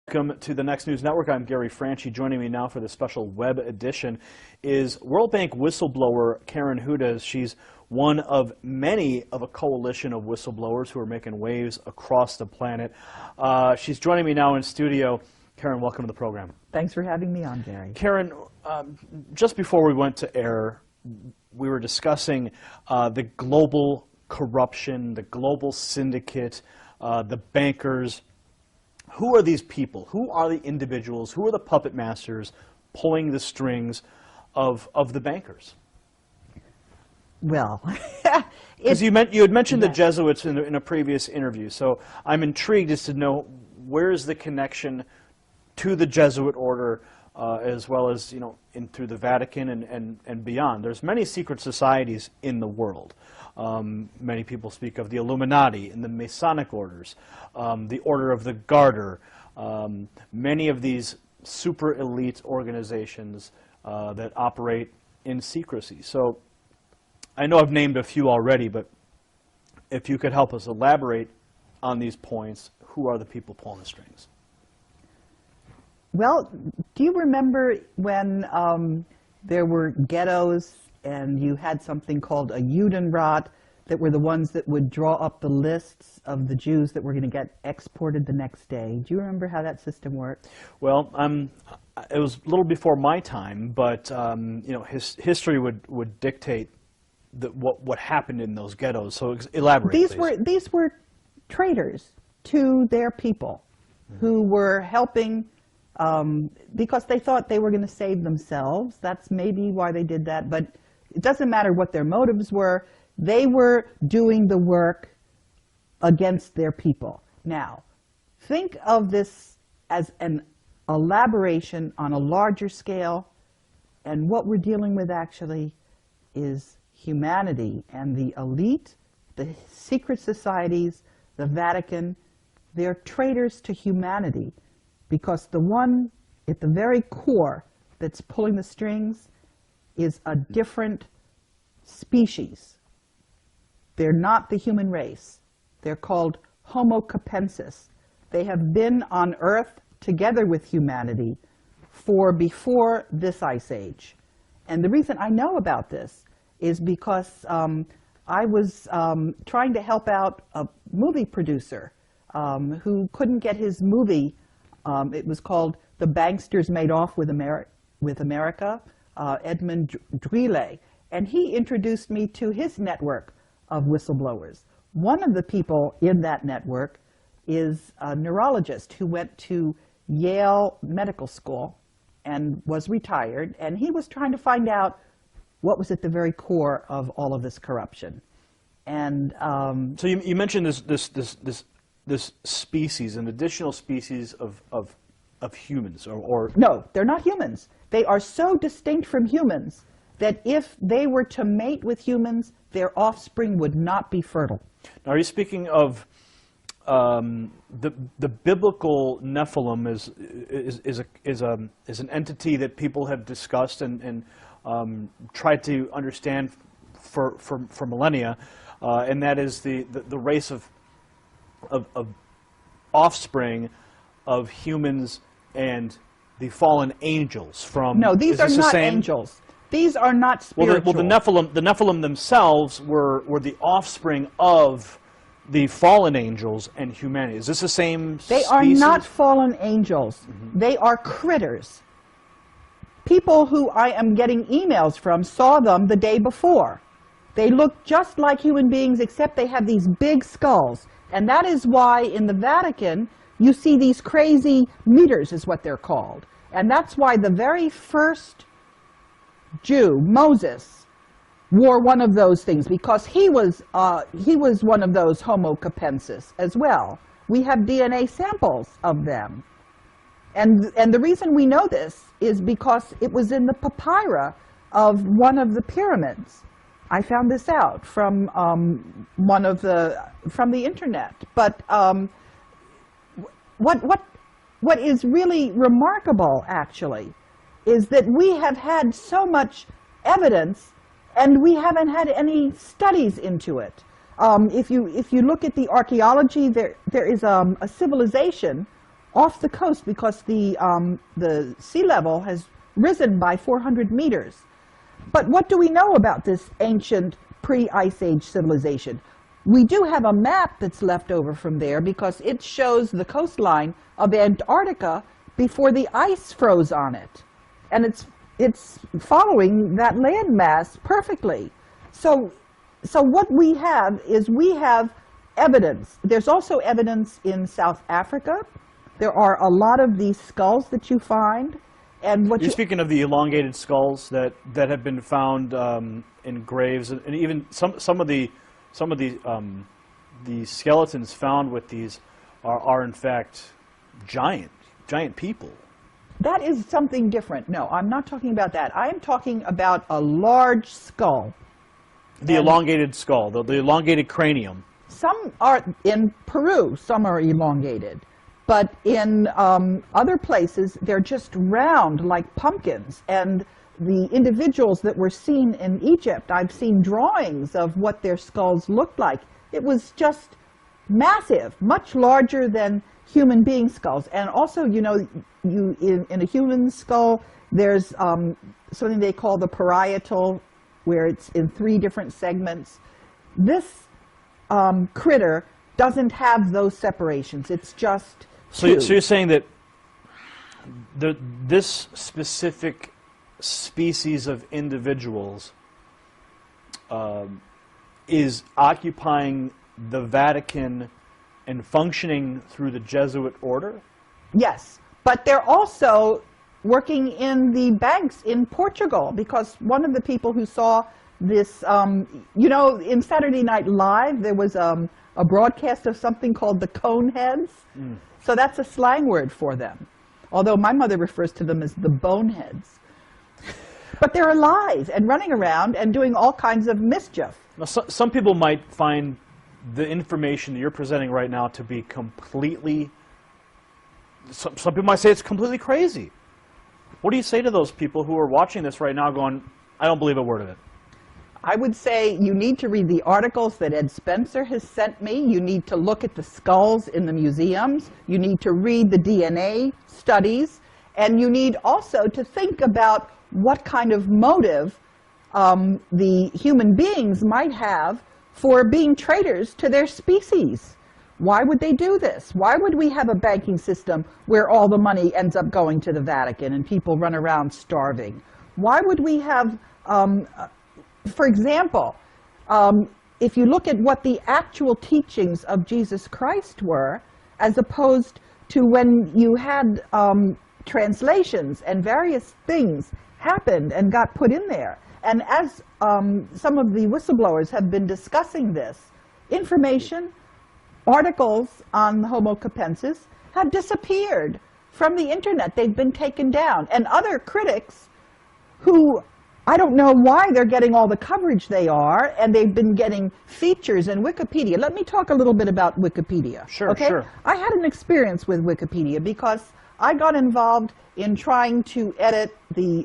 Welcome to the Next News Network. I'm Gary Franchi. Joining me now for the special web edition is World Bank whistleblower Karen Hudes. She's one of many of a coalition of whistleblowers who are making waves across the planet. She's joining me now in studio. Karen, welcome to the program. Thanks for having me on, Gary. Karen, just before we went to air, we were discussing the global corruption, the global syndicate, the bankers. Who are these people? Who are the individuals? Who are the puppet masters pulling the strings of the bankers? Well, because you had mentioned the Jesuits in a previous interview, so I'm intrigued as to know where's the connection to the Jesuit order, as well as through the Vatican and beyond. There's many secret societies in the world. Many people speak of the Illuminati and the Masonic orders, the Order of the Garter, many of these super elite organizations that operate in secrecy. So I know I've named a few already, but if you could help us elaborate on these points, who are the people pulling the strings? Well, do you remember when there were ghettos and you had something called a Judenrat that were the ones that would draw up the lists of the Jews that were going to get exported the next day? Do you remember how that system worked? Well, it was a little before my time, but history would dictate what happened in those ghettos. So elaborate, These were traitors to their people who were helping because they thought they were going to save themselves. That's maybe why they did that, but it doesn't matter what their motives were. They were doing the work against their people. Now, think of this as an elaboration on a larger scale, and what we're dealing with actually is humanity and the elite, the secret societies, the Vatican. They're traitors to humanity, because the one at the very core that's pulling the strings is a different species. They're not the human race. They're called Homo capensis. They have been on Earth together with humanity for before this ice age. And the reason I know about this is because I was trying to help out a movie producer who couldn't get his movie. It was called The Banksters Made Off with America, Edmund Drille. And he introduced me to his network of whistleblowers. One of the people in that network is a neurologist who went to Yale Medical School and was retired, and he was trying to find out what was at the very core of all of this corruption. And so you mentioned this species, an additional species of humans, or no, they're not humans. They are so distinct from humans that if they were to mate with humans, their offspring would not be fertile. Now, are you speaking of the biblical Nephilim is an entity that people have discussed and tried to understand for millennia, and that is the race of offspring of humans and the fallen angels from. No, these are not angels. These are not spiritual. Well, the Nephilim themselves were the offspring of the fallen angels and humanity. Is this the same species? They are not fallen angels. Mm-hmm. They are critters. People who I am getting emails from saw them the day before. They look just like human beings, except they have these big skulls. And that is why in the Vatican you see these crazy meters, is what they're called. And that's why the very first Jew, Moses, wore one of those things, because he was one of those Homo capensis as well. We have DNA samples of them. And the reason we know this is because it was in the papyri of one of the pyramids. I found this out from from the internet. But what is really remarkable, actually, is that we have had so much evidence, and we haven't had any studies into it. If you look at the archaeology, there is a civilization off the coast because the sea level has risen by 400 meters. But what do we know about this ancient pre-Ice Age civilization? We do have a map that's left over from there because it shows the coastline of Antarctica before the ice froze on it. And it's following that landmass perfectly. So what we have is we have evidence. There's also evidence in South Africa. There are a lot of these skulls that you find. And what You're speaking of the elongated skulls that have been found in graves, and even some of the skeletons found with these are in fact giant people. That is something different. No, I'm not talking about that. I am talking about a large skull. The elongated skull, the elongated cranium. Some are in Peru, some are elongated. But in other places, they're just round like pumpkins. And the individuals that were seen in Egypt, I've seen drawings of what their skulls looked like. It was just massive, much larger than human being skulls. And also, you know, in a human skull, there's something they call the parietal, where it's in 3 different segments. This critter doesn't have those separations. It's just so you're saying that this specific species of individuals is occupying the Vatican and functioning through the Jesuit order? Yes, but they're also working in the banks in Portugal, because one of the people who saw this, you know, in Saturday Night Live, there was a broadcast of something called the Coneheads. Mm. So that's a slang word for them, although my mother refers to them as the boneheads. But they're alive and running around and doing all kinds of mischief. Now, some people might find the information that you're presenting right now to be completely, some people might say it's completely crazy. What do you say to those people who are watching this right now going, I don't believe a word of it? I would say you need to read the articles that Ed Spencer has sent me. You need to look at the skulls in the museums. You need to read the DNA studies. And you need also to think about what kind of motive the human beings might have for being traitors to their species. Why would they do this? Why would we have a banking system where all the money ends up going to the Vatican and people run around starving? Why would we have, for example, if you look at what the actual teachings of Jesus Christ were, as opposed to when you had translations and various things happened and got put in there. And as some of the whistleblowers have been discussing this, information, articles on Homo capensis have disappeared from the internet. They've been taken down. And other critics who, I don't know why they're getting all the coverage they are, and they've been getting features in Wikipedia. Let me talk a little bit about Wikipedia. Sure, okay? Sure. I had an experience with Wikipedia because I got involved in trying to edit the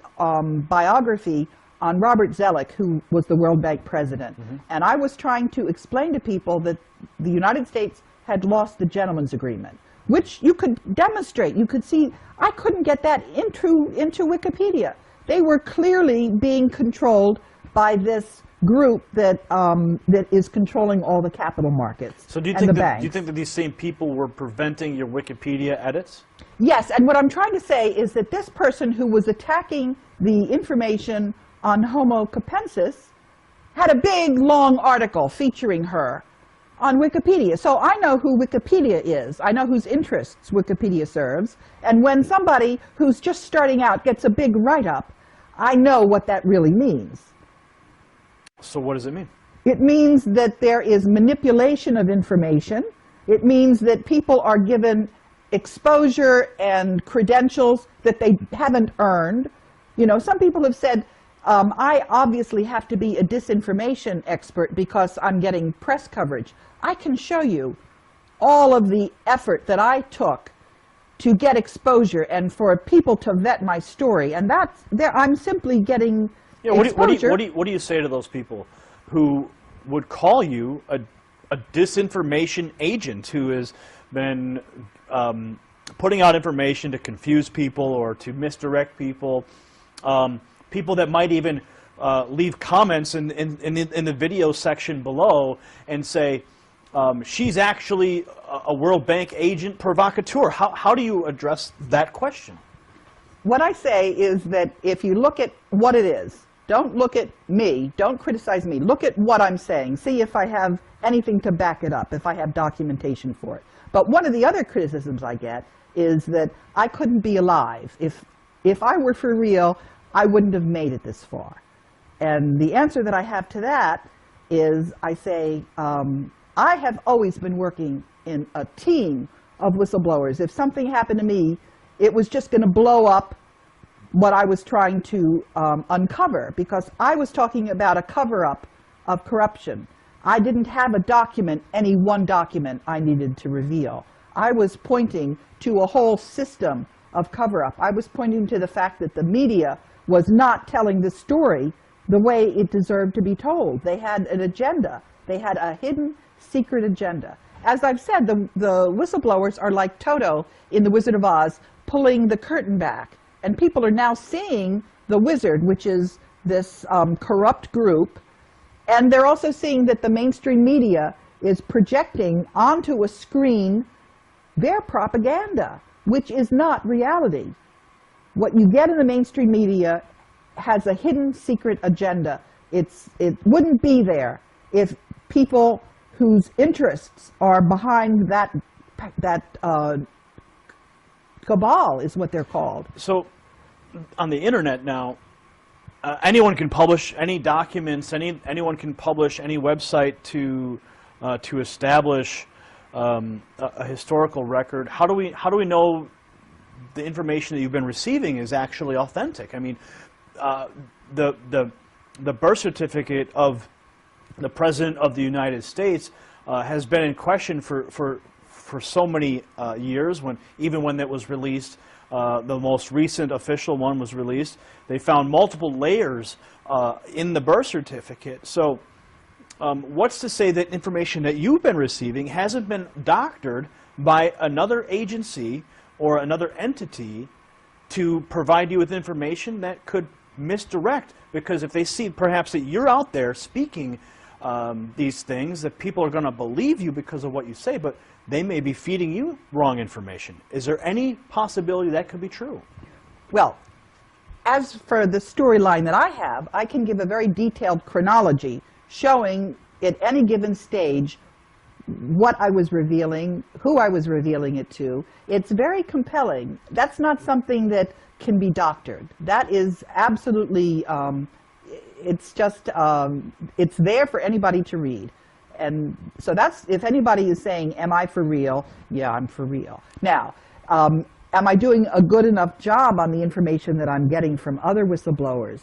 biography on Robert Zoellick, who was the World Bank president. Mm-hmm. And I was trying to explain to people that the United States had lost the gentleman's agreement, which you could demonstrate. You could see, I couldn't get that into Wikipedia. They were clearly being controlled by this group that that is controlling all the capital markets. So do you think that these same people were preventing your Wikipedia edits? Yes, and what I'm trying to say is that this person who was attacking the information on Homo capensis had a big, long article featuring her on Wikipedia. So I know who Wikipedia is. I know whose interests Wikipedia serves. And when somebody who's just starting out gets a big write-up, I know what that really means. So what does it mean? It means that there is manipulation of information. It means that people are given exposure and credentials that they haven't earned. You know, some people have said, I obviously have to be a disinformation expert because I'm getting press coverage. I can show you all of the effort that I took to get exposure and for people to vet my story. And that's there. I'm simply getting exposure. What do you say to those people who would call you a disinformation agent who has been putting out information to confuse people or to misdirect people, people that might even leave comments in the video section below and say, she's actually a World Bank agent provocateur. How do you address that question? What I say is that if you look at what it is, don't look at me, don't criticize me, look at what I'm saying, see if I have anything to back it up, if I have documentation for it. But one of the other criticisms I get is that I couldn't be alive. If I were for real, I wouldn't have made it this far. And the answer that I have to that is I say, I have always been working in a team of whistleblowers. If something happened to me, it was just going to blow up what I was trying to uncover, because I was talking about a cover-up of corruption. I didn't have a document, any one document I needed to reveal. I was pointing to a whole system of cover-up. I was pointing to the fact that the media was not telling the story the way it deserved to be told. They had an agenda. They had a hidden, secret agenda. As I've said, the whistleblowers are like Toto in The Wizard of Oz, pulling the curtain back. And people are now seeing the wizard, which is this corrupt group. And they're also seeing that the mainstream media is projecting onto a screen their propaganda, which is not reality. What you get in the mainstream media has a hidden secret agenda. It wouldn't be there if people whose interests are behind that cabal is what they're called. So on the internet now, anyone can publish any documents, anyone can publish any website to establish a historical record. How do we know the information that you've been receiving is actually authentic? I mean, the birth certificate of the President of the United States has been in question for so many years. Even when it was released, the most recent official one was released, they found multiple layers in the birth certificate. So what's to say that information that you've been receiving hasn't been doctored by another agency or another entity to provide you with information that could misdirect? Because if they see perhaps that you're out there speaking these things, that people are going to believe you because of what you say, but they may be feeding you wrong information. Is there any possibility that could be true? Well, as for the storyline that I have, I can give a very detailed chronology showing at any given stage what I was revealing, who I was revealing it to. It's very compelling. That's not something that can be doctored. That is absolutely, it's just, it's there for anybody to read. And so that's, if anybody is saying, am I for real? Yeah, I'm for real. Now, am I doing a good enough job on the information that I'm getting from other whistleblowers?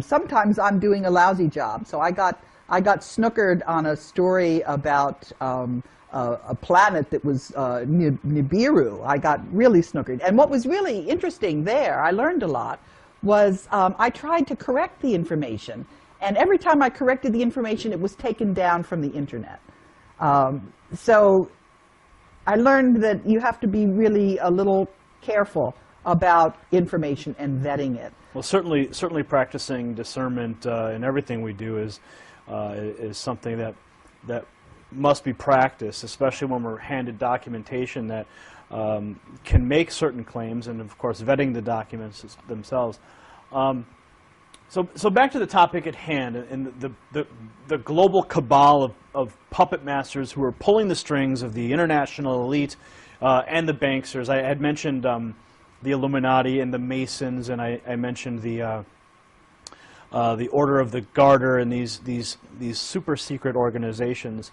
Sometimes I'm doing a lousy job. So I got snookered on a story about a planet that was Nibiru. I got really snookered. And what was really interesting there, I learned a lot, was I tried to correct the information. And every time I corrected the information, it was taken down from the internet. So I learned that you have to be really a little careful about information and vetting it. Well, certainly practicing discernment in everything we do is something that must be practiced, especially when we're handed documentation that can make certain claims, and of course vetting the documents themselves. So back to the topic at hand, and the global cabal of puppet masters who are pulling the strings of the international elite and the banksters. I had mentioned the Illuminati and the Masons, and I mentioned the Order of the Garter and these super secret organizations.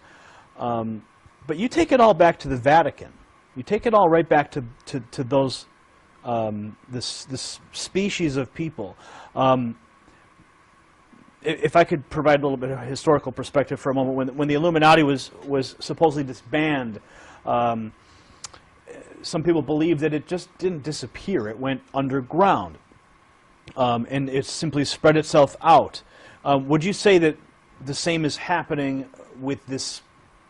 But you take it all back to the Vatican. You take it all right back to those this species of people. If I could provide a little bit of historical perspective for a moment, when the Illuminati was supposedly disbanded, some people believe that it just didn't disappear. It went underground, and it simply spread itself out. Would you say that the same is happening with this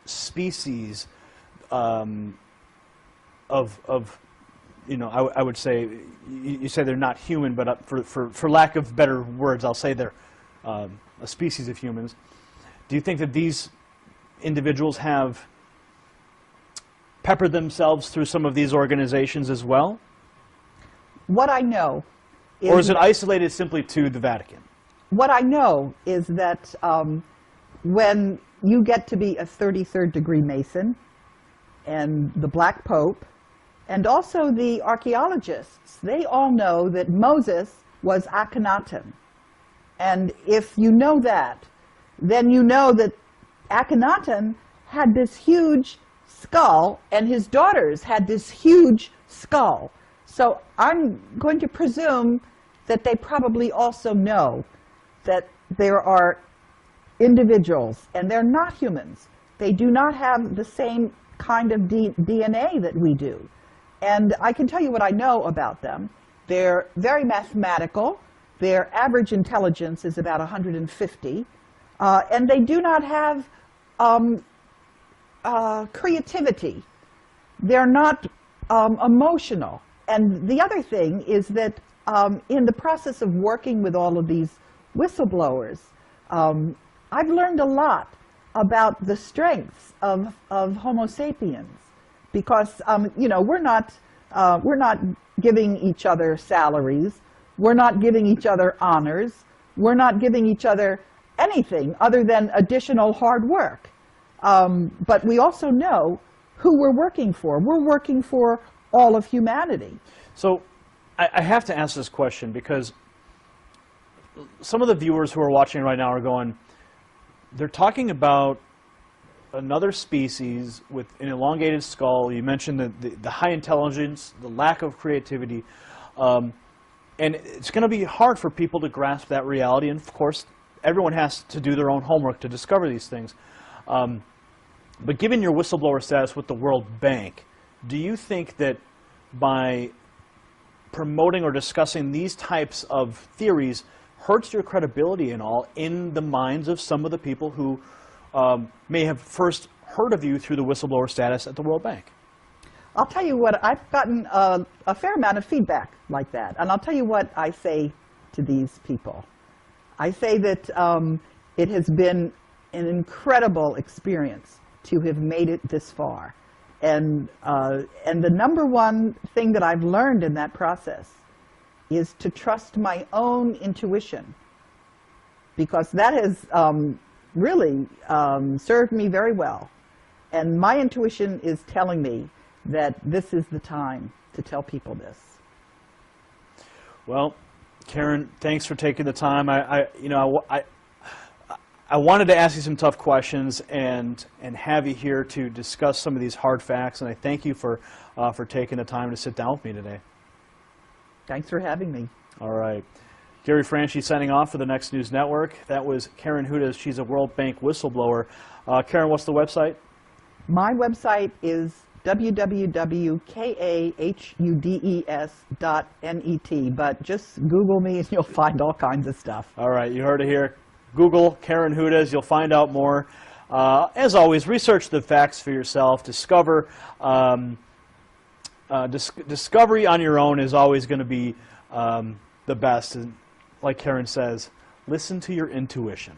species of I would say, you say they're not human, but for lack of better words, I'll say they're a species of humans. Do you think that these individuals have peppered themselves through some of these organizations as well? What I know Or is it isolated simply to the Vatican? What I know is that when you get to be a 33rd degree Mason, and the Black Pope, and also the archaeologists, they all know that Moses was Akhenaten. And if you know that, then you know that Akhenaten had this huge skull, and his daughters had this huge skull. So I'm going to presume that they probably also know that there are individuals, and they're not humans. They do not have the same kind of DNA that we do. And I can tell you what I know about them. They're very mathematical. Their average intelligence is about 150. And they do not have creativity. They're not emotional. And the other thing is that in the process of working with all of these whistleblowers, I've learned a lot about the strengths of Homo sapiens, because we're not giving each other salaries, we're not giving each other honors, we're not giving each other anything other than additional hard work. But we also know who we're working for. We're working for all of humanity. So I have to ask this question, because some of the viewers who are watching right now are going, they're talking about another species with an elongated skull. You mentioned the high intelligence, the lack of creativity, and it's going to be hard for people to grasp that reality. And of course, everyone has to do their own homework to discover these things. But given your whistleblower status with the World Bank, do you think that by promoting or discussing these types of theories hurts your credibility and all in the minds of some of the people who may have first heard of you through the whistleblower status at the World Bank? I'll tell you what, I've gotten a fair amount of feedback like that. And I'll tell you what I say to these people. I say that it has been an incredible experience to have made it this far. And the number one thing that I've learned in that process is to trust my own intuition, because that has really served me very well. And my intuition is telling me that this is the time to tell people this. Well, Karen, thanks for taking the time. I wanted to ask you some tough questions and have you here to discuss some of these hard facts, and I thank you for taking the time to sit down with me today. Thanks for having me. All right. Gary Franchi signing off for the Next News Network. That was Karen Hudes. She's a World Bank whistleblower. Karen, what's the website? My website is www.kahudes.net, but just Google me and you'll find all kinds of stuff. All right, you heard it here. Google Karen Hudes. You'll find out more. As always, research the facts for yourself. Discover. Discovery on your own is always going to be the best. And like Karen says, listen to your intuition.